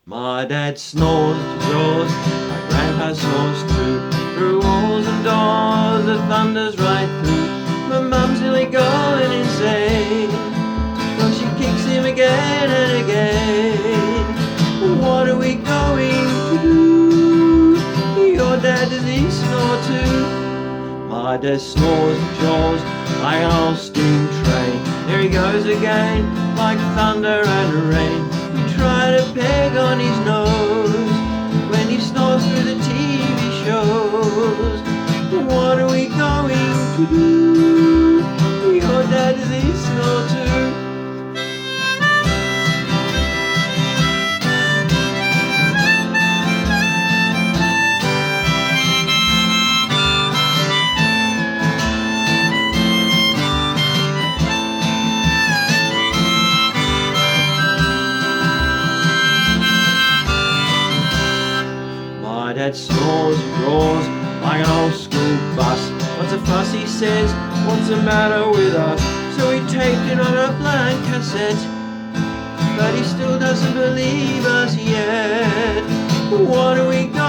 My dad snores to jaws, my grandpa snores too. Through walls and doors, the thunder's right through. My mum's nearly going insane, well, she kicks him again and again. What are we going to do? Your dad, does he snore too? My dad snores to jaws like an old steam train. There he goes again, like thunder and rain. We try to peg on his nose when he snores through the TV shows. What are we going to do? Your dad, does he snore too? My dad snores and roars like an old school bus. What's a fuss, he says, what's the matter with us? So we taped it on a blank cassette, but he still doesn't believe us yet. What are we going